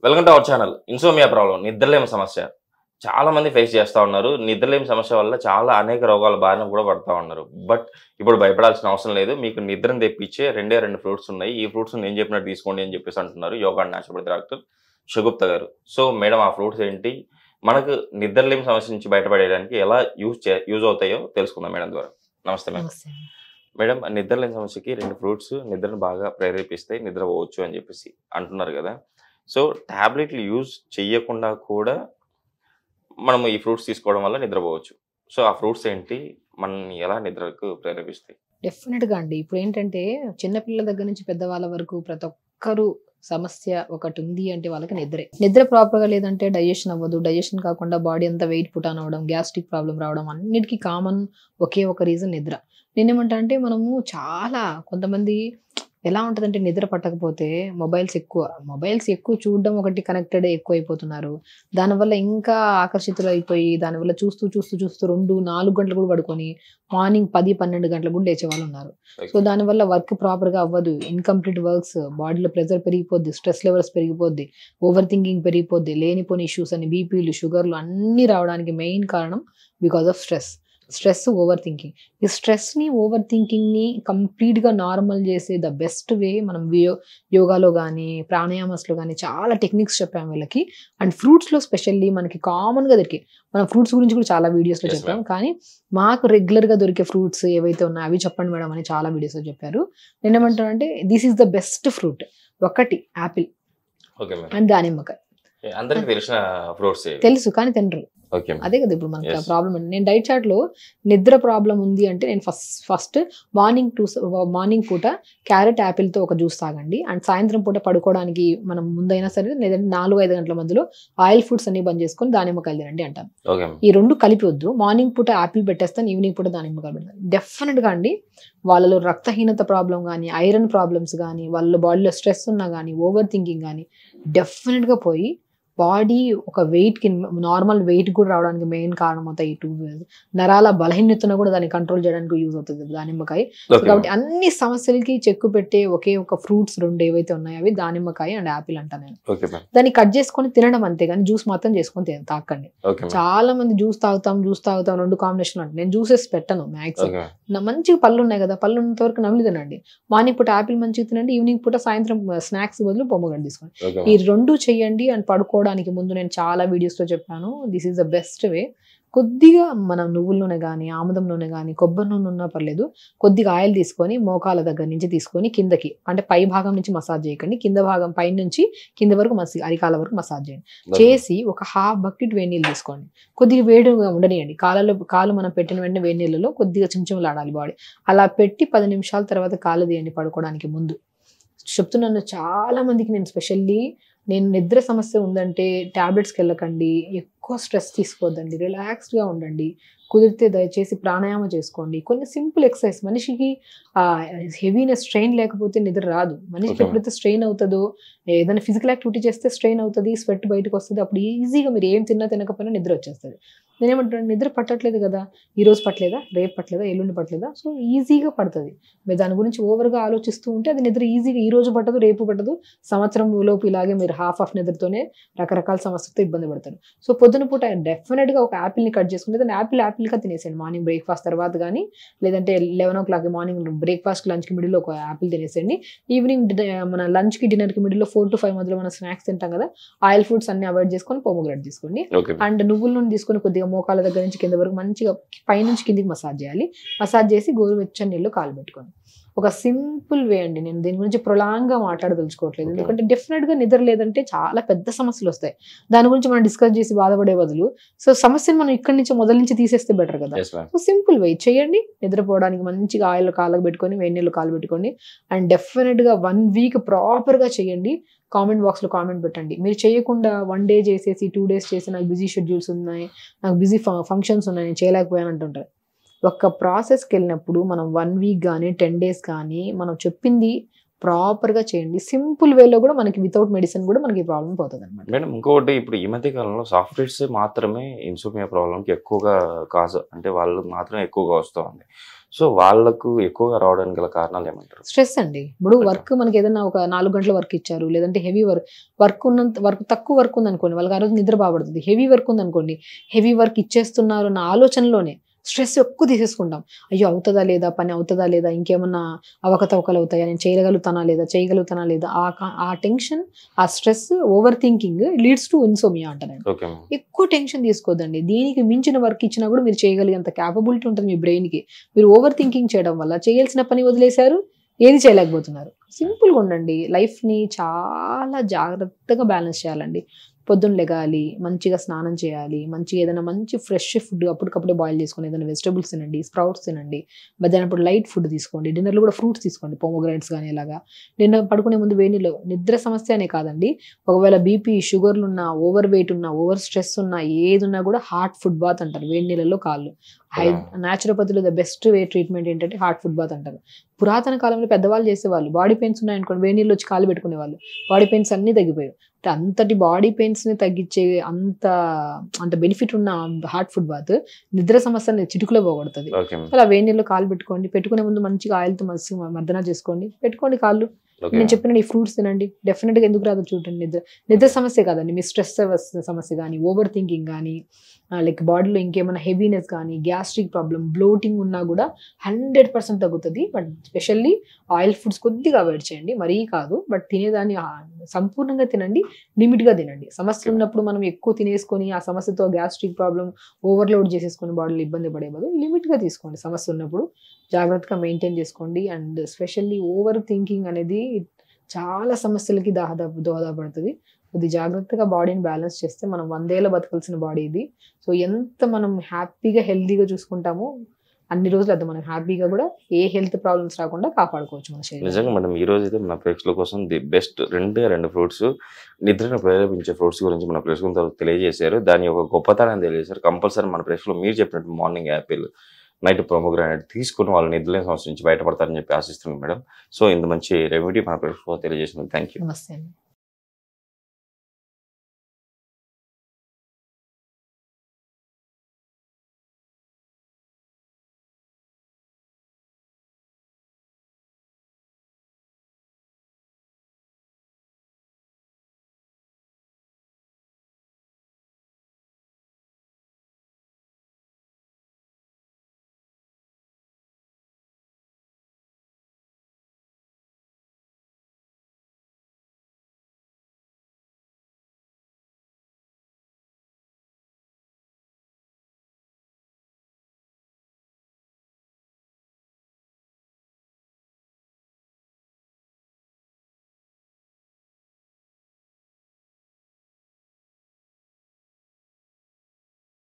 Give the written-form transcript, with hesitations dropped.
Welcome to our channel. Insomnia problem, నిద్రలేమి సమస్య చాలా మంది ఫేస్ చేస్తా ఉన్నారు. నిద్రలేమి సమస్య వల్ల చాలా అనేక రోగాల బారిన కూడా పడతా ఉన్నారు. బట్ ఇప్పుడు భయపడాల్సిన అవసరం లేదు. మీకు నిద్రను తెప్పించే రెండు ఫ్రూట్స్ ఉన్నాయి. ఈ ఫ్రూట్స్ నేను చెప్పినట్టు తీసుకోండి అని చెప్పేసి అంటున్నారు yoga and naturopathy doctor Shagufta garu. So madam, ఆ ఫ్రూట్స్ ఏంటి, మనకు నిద్రలేమి సమస్య నుంచి బయటపడేయడానికి ఎలా యూజ్ అవుతాయో తెలుసుకుందాం మేడం ద్వారా. నమస్తే మేడం. మేడం, నిద్రలేని సమస్యకి రెండు ఫ్రూట్స్ నిద్రను బాగా ప్రేరేపిస్తాయి, నిద్ర పోవచ్చు అని చెప్పేసి అంటున్నారు కదా. సో టాబ్లెట్లు యూజ్ చెయ్యకుండా కూడా మనము ఈ ఫ్రూట్స్ తీసుకోవడం వల్ల నిద్రపోవచ్చు. సో ఆ ఫ్రూట్స్ ఏంటి, మనల్ని ఎలా నిద్రకు ప్రేరేపిస్తాయి? డెఫినెట్‌గా అండి. ఇప్పుడేంటంటే చిన్న పిల్లల దగ్గర నుంచి పెద్దవాళ్ళ వరకు ప్రతి ఒక్కరు సమస్య ఒకటుంది అంటే వాళ్ళకి నిద్రే. నిద్ర ప్రాపర్‌గా లేదంటే డైజెషన్ అవ్వదు. డైజెషన్ కాకుండా బాడీ అంతా వెయిట్ పుట్ ఆన్ అవ్వడం, గ్యాస్ట్రిక్ ప్రాబ్లమ్ రావడం అన్నిటికి కామన్ ఒకే ఒక రీజన్ నిద్ర. నేనేమంటా అంటే మనము చాలా కొంతమంది ఎలా ఉంటదంటే నిద్ర పట్టకపోతే మొబైల్స్ ఎక్కువ చూడడం ఒకటి కనెక్టెడ్ ఎక్కువైపోతున్నారు. దానివల్ల ఇంకా ఆకర్షితులైపోయి దానివల్ల చూస్తూ 2, 4 గంటలు కూడా పడుకొని మార్నింగ్ 10, 12 గంటలకు కూడా లేచే వాళ్ళున్నారు. సో దానివల్ల వర్క్ ప్రాపర్‌గా అవ్వదు. ఇన్‌కంప్లీట్ వర్క్స్, బాడీలో ప్రెషర్ పెరిగిపోద్ది, స్ట్రెస్ లెవెల్స్ పెరిగిపోద్ది, ఓవర్ థింకింగ్ పెరిగిపోద్ది, లేనిపోని ఇష్యూస్ అని బీపీలు, షుగర్‌లు అన్నీ రావడానికి మెయిన్ కారణం because of stress, over thinking. ఈ స్ట్రెస్‌ని, ఓవర్ థింకింగ్‌ని కంప్లీట్‌గా నార్మల్ చేసే ద బెస్ట్ వే మనం యోగాలో గానీ, ప్రాణాయామస్‌లో గానీ చాలా టెక్నిక్స్ చెప్పాము వీళ్ళకి. అండ్ ఫ్రూట్స్‌లో స్పెషల్లీ మనకి కామన్‌గా దొరికే మనం ఫ్రూట్స్ గురించి కూడా చాలా వీడియోస్‌లో Yes, చెప్పాం. ma'am. కానీ మాకు రెగ్యులర్‌గా దొరికే ఫ్రూట్స్ ఏవైతే ఉన్నాయో అవి చెప్పండి మేడం అని చాలా వీడియోస్‌లో చెప్పారు. నేనేమంటానంటే this is the best fruit. ఒకటి యాపిల్ ఓకే మేడం. అండ్ దానిమ్మకాయ. అందరికి తెలిసిన ఫ్రూట్స్ తెలుసు కానీ తినరు. ఓకే అదే కదా ఇప్పుడు మనకి Yes. ప్రాబ్లం అండి. నేను డైట్ చార్ట్ లో నిద్ర ప్రాబ్లం ఉంది అంటే నేను ఫస్ట్ మార్నింగ్ పూట క్యారెట్ యాపిల్ తో ఒక జ్యూస్ తాగండి. అండ్ సాయంత్రం పూట పడుకోవడానికి మనం ముందైనా సరే లేదంటే 4-5 గంటల మధ్యలో ఆయిల్ ఫుడ్స్ అన్ని బంద్ చేసుకొని దానిమ్మకాయలు తినండి అంటాను. ఓకే ఈ రెండు కలిపి వద్దు. మార్నింగ్ పూట యాపిల్ పెట్టేస్తాను, ఈవినింగ్ పూట దానిమ్మకాయలు పెడతాను. డెఫినెట్ గా అండి వాళ్ళలో రక్తహీనత ప్రాబ్లం కానీ, ఐరన్ ప్రాబ్లమ్స్ కానీ, వాళ్ళ బాడీలో స్ట్రెస్ ఉన్నా కానీ, ఓవర్ థింకింగ్ కానీ డెఫినెట్ గా పోయి బాడీ ఒక వెయిట్ కి నార్మల్ వెయిట్ కూడా రావడానికి మెయిన్ కారణం అవుతాయి ఈ 2 నరాల బలహీనతను కూడా దాన్ని కంట్రోల్ చేయడానికి యూజ్ అవుతుంది దానిమ్మకాయ. సో కాబట్టి అన్ని సమస్యలకి చెక్కు పెట్టే ఒకే ఒక ఫ్రూట్స్ రెండు ఏవైతే ఉన్నాయో అవి దానిమ్మకాయ అండ్ యాపిల్ అంటా నేను. దాన్ని కట్ చేసుకొని తినడం అంతే కానీ జ్యూస్ మాత్రం చేసుకొని తాకండి. చాలా మంది జ్యూస్ తాగుతాం 2 కాంబినేషన్ అంటే నేను జ్యూసెస్ పెట్టను మ్యాక్సిమం. మంచిగా పళ్ళు ఉన్నాయి కదా, పళ్ళు ఉన్నంత వరకు నమిలి తినండి. మార్నింగ్ పూట యాపిల్ మంచిగా తినండి, ఈవినింగ్ పూట సాయంత్రం స్నాక్స్ బదులు పొమ్మగడ్డ తీసుకోండి. ఈ 2 చెయ్యండి. అండ్ పడుకోవడానికి ముందు నేను చాలా వీడియోస్ లో చెప్పాను this is the best way. కొద్దిగా మనం నువ్వుల నూనె కానీ, ఆముదం నూనె కానీ, కొబ్బరి నూనె ఉన్నా పర్లేదు, కొద్దిగా ఆయిల్ తీసుకొని మోకాల దగ్గర నుంచి తీసుకొని కిందకి, అంటే పై భాగం నుంచి మసాజ్ చేయకండి, కింద భాగం పై నుంచి కింద వరకు అరికాల వరకు మసాజ్ చేయండి. చేసి ఒక హాఫ్ బకెట్ వేడి నీళ్ళు తీసుకోండి. కొద్దిగా వేడిగా ఉండనియండి. కాలు మనం పెట్టిన వెంటనే వేడి నీళ్ళలో కొద్దిగా చిమ్చిమలాడాలి బాడీ. అలా పెట్టి 10 నిమిషాల తర్వాత కాలు తీయండి పడుకోవడానికి ముందు. చెప్తున్నాను చాలా మందికి నేను నిద్ర సమస్య ఉందంటే టాబ్లెట్స్కి వెళ్ళకండి, ఎక్కువ స్ట్రెస్ తీసుకోవద్దండి, రిలాక్స్డ్గా ఉండండి, కుదిరితే దయచేసి ప్రాణాయామం చేసుకోండి. కొన్ని సింపుల్ ఎక్సర్సైజ్. మనిషికి హెవీనెస్ స్ట్రెయిన్ లేకపోతే నిద్ర రాదు. మనిషికి ఎప్పుడైతే స్ట్రెయిన్ అవుతుందో, ఏదైనా ఫిజికల్ యాక్టివిటీ చేస్తే స్ట్రెయిన్ అవుతుంది, స్వెట్ బయటకు వస్తుంది, అప్పుడు ఈజీగా మీరు ఏం తినకపోయినా నిద్ర వచ్చేస్తుంది. నేనేమంటాను, నిద్ర పట్టట్లేదు కదా, ఈ రోజు పట్టలేదా, రేపు పట్టలేదా, ఎల్లుండి పట్టలేదా, సో ఈజీగా పడుతుంది. మీరు దాని గురించి ఓవర్గా ఆలోచిస్తూ ఉంటే అది నిద్ర ఈజీగా ఈ రోజు పట్టదు, రేపు పట్టదు, సంవత్సరం లోపు ఇలాగే మీరు హాఫ్ నిద్రతోనే రకరకాల సమస్యలతో ఇబ్బంది పడతారు. సో పొద్దున పూట డెఫినెట్గా ఒక యాపిల్ని కట్ చేసుకుని దాన్ని యాపిల్గా తినేసేయండి. మార్నింగ్ బ్రేక్ఫాస్ట్ తర్వాత కానీ, లేదంటే 11 o'clock మార్నింగ్ బ్రేక్ఫాస్ట్ లంచ్కి మిడిల్లో ఒక యాపిల్ తినేసేయండి. ఈవినింగ్ మన లంచ్కి డిన్నర్కి మిడిల్లో 4 to 5 మధ్యలో మనం స్నాక్స్ తింటాం కదా, ఆయిల్ ఫుడ్స్ అన్ని అవాయిడ్ చేసుకొని పొమోగ్రానేట్ తీసుకోండి. అండ్ నువ్వుల నూనె తీసుకొని కొద్దిగా మోకాల దగ్గర నుంచి కింద వరకు మంచిగా పైనుంచి కిందికి మసాజ్ చేయాలి. మసాజ్ చేసి గోరువెచ్చని నీళ్ళు కాలు పెట్టుకోండి. ఒక సింపుల్ వే అండి. నేను దీని గురించి ప్రొలాంగ్గా మాట్లాడదలుచుకోవట్లేదు, ఎందుకంటే డెఫినెట్గా నిద్ర లేదంటే చాలా పెద్ద సమస్యలు వస్తాయి. దాని గురించి మనం డిస్కస్ చేసి బాధపడే బదులు సో సమస్యను మనం ఇక్కడి నుంచి మొదల నుంచి తీసేస్తే బెటర్ కదా. సో సింపుల్ వే చేయండి. నిద్రపోవడానికి మంచిగా ఆయిల్ కాళ్ళకు పెట్టుకొని వేడి నీళ్ళు కాలు పెట్టుకోండి. అండ్ డెఫినెట్గా 1 week ప్రాపర్గా చేయండి. కామెంట్ బాక్స్లో కామెంట్ పెట్టండి. మీరు చేయకుండా 1 day చేసేసి 2 days చేసి నాకు బిజీ షెడ్యూల్స్ ఉన్నాయి, నాకు బిజీ ఫంక్షన్స్ ఉన్నాయి, నేను చేయలేకపోయాను అంటుంటారు. ఒక ప్రాసెస్కి వెళ్ళినప్పుడు మనం 1 week కానీ 10 days కానీ మనం చెప్పింది ప్రాపర్గా చేయండి. సింపుల్ వేలో కూడా మనకి వితౌట్ మెడిసిన్ కూడా మనకి ప్రాబ్లం పోతుంది అనమాట. మేడం, ఇంకొకటి, ఇప్పుడు ఈ మధ్య కాలంలో సాఫ్ట్వేర్స్ మాత్రమే ఇన్సోమియా ప్రాబ్లంకి ఎక్కువగా కాజ్, అంటే వాళ్ళు మాత్రమే ఎక్కువగా వస్తూ ఉంది. సో వాళ్ళకు ఎక్కువగా రావడానికి గల కారణాలు ఏమంటారు? స్ట్రెస్ అండి. ఇప్పుడు Okay. వర్క్ మనకి ఏదైనా ఒక 4 గంటల వర్క్ ఇచ్చారు. లేదంటే హెవీ వర్క్ తక్కువ వర్క్ ఉందనుకోండి. వాళ్ళకి ఆ రోజు నిద్ర బాగుపడుతుంది. హెవీ వర్క్ ఉందనుకోండి. హెవీ వర్క్ ఇచ్చేస్తున్నారు అన్న ఆలోచనలోనే స్ట్రెస్ ఎక్కువ తీసేసుకుంటాం. అయ్యో! అవుతదా లేదా? పని అవుతదా లేదా? ఇంకేమన్నా అవకతవకలు అవుతాయా? నేను చేయగలుగుతానా లేదా? ఆ టెన్షన్, ఆ stress, over thinking leads to insomnia అంటానండి. ఓకే. ఎక్కువ టెన్షన్ తీసుకోవద్దండి. దీనికి మించిన వర్క్ ఇచ్చినా కూడా మీరు చేయగలిగేంత క్యాపబిలిటీ ఉంటుంది మీ బ్రెయిన్‌కి. మీరు ఓవర్ థింకింగ్ చేయడం వల్ల చేయాల్సిన పని వదిలేశారు. ఏది చేయలేకపోతున్నారు. సింపుల్‌గా ఉండండి. లైఫ్‌ని చాలా జాగ్రత్తగా బ్యాలెన్స్ చేయాలండి. పొద్దున్న లెగాలి, మంచిగా స్నానం చేయాలి, మంచిగా ఏదైనా మంచి ఫ్రెష్ ఫుడ్ అప్పటికప్పుడే బాయిల్ చేసుకొని ఏదైనా వెజిటబుల్స్ తినండి, స్ప్రౌట్స్ తినండి. మధ్యాహ్నం పూట లైట్ ఫుడ్ తీసుకోండి. డిన్నర్‌లో కూడా ఫ్రూట్స్ తీసుకోండి. పొమోగ్రానేట్స్ గాని ఇలాగా. డిన్నర్ పడుకునే ముందు వేడి నీళ్ళు నిద్ర సమస్య అనే కాదండి. ఒకవేళ బీపీ, షుగర్‌లున్నా, ఓవర్ వెయిట్ ఉన్నా, ఓవర్ స్ట్రెస్ ఉన్నా, ఏదున్నా కూడా హాట్ ఫుడ్ బాత్ అంటారు. వేడి నీళ్ళలో కాళ్ళు. న్యాచురోపతిలో ద బెస్ట్ వే ట్రీట్మెంట్ ఏంటంటే హాట్ ఫుడ్ బాత్ అంటారు. పురాతన కాలంలో పెద్దవాళ్ళు చేసేవాళ్ళు. బాడీ పెయిన్స్ ఉన్నాయనుకోండి వేడి నీళ్ళు వచ్చి కాళ్ళు పెట్టుకునేవాళ్ళు. బాడీ పెయిన్స్ అన్నీ తగ్గిపోయాయి. అంతటి బాడీ పెయిన్స్‌ని తగ్గించే అంత బెనిఫిట్ ఉన్న హాట్ ఫుడ్ బాత్ నిద్ర సమస్యని చిటికలో పోగొడుతది. ఓకే. అలా వేడి నీళ్ళలో కాళ్ళు పెట్టుకోండి. పెట్టుకునే ముందు మంచిగా ఆయిల్‌తో మర్దన చేసుకోండి. పెట్టుకోండి కాళ్ళు. ఓకే. నేను చెప్పిన ఈ ఫ్రూట్స్ తినండి. డెఫినిట్‌గా ఎందుకు రాదో చూడండి నిద్ర సమస్య కాదండి. మీ స్ట్రెస్ సమస్య గానీ, ఓవర్ థింకింగ్ గానీ, లైక్ బాడీలో ఇంకేమైనా హెవీనెస్ గానీ, గ్యాస్ట్రిక్ ప్రాబ్లమ్, బ్లోటింగ్ ఉన్నా కూడా 100% తగ్గుతది. బట్ స్పెషల్లీ ఆయిల్ ఫుడ్స్ కొద్దిగా అవాయిడ్ చేయండి. మరీ కాదు. బట్ తినేదాన్ని సంపూర్ణంగా తినండి. లిమిట్‌గా తినండి. సమస్య ఉన్నప్పుడు మనం ఎక్కువ తినేసుకొని ఆ సమస్యతో గ్యాస్ట్రిక్ ప్రాబ్లమ్ ఓవర్‌లోడ్ చేసేసుకొని బాడీలో ఇబ్బంది పడే బదులు లిమిట్‌గా తీసుకోండి. సమస్య ఉన్నప్పుడు జాగ్రత్తగా మెయింటైన్ చేసుకోండి. అండ్ స్పెషల్లీ ఓవర్ థింకింగ్ అనేది చాలా సమస్యలకి దోహదపడుతది. కొద్ది జాగ్రత్తగా బాడీని బ్యాలెన్స్ చేస్తే మనం 100 ఏళ్ల బతకాల్సిన బాడీ ఇది. సో ఎంత మనం హ్యాపీగా, హెల్తీగా చూసుకుంటామో అన్ని రోజులు అది మనం హ్యాపీగా కూడా ఏ హెల్త్ ప్రాబ్లమ్స్ రాకుండా కాపాడుకోవచ్చు మన శరీరాన్ని. నిజంగా మేడం ఈ రోజు అయితే మన ప్రేక్షకుల కోసం ది బెస్ట్ రెండు ఫ్రూట్స్ నిద్రను ప్రేరేపించే ఫ్రూట్స్ గురించి మన ప్రేక్షకులతో తెలియజేశారు. దాని యొక్క గొప్పతనాన్ని తెలియజేశారు. కంపల్సరీ మన ప్రేక్షకులు మీరు చెప్పినట్టు మార్నింగ్ యాపిల్, నైట్ పొమోగ్రానేట్ తీసుకుని వాళ్ళు నిద్రలేని సమస్య నుంచి బయటపడతారని చెప్పి ఆశిస్తున్నాను మేడం. సో ఇంత మంచి రెమెడీ మన ప్రేక్షకులకు తెలియజేసినందుకు థ్యాంక్ యూ. నమస్తే అండి.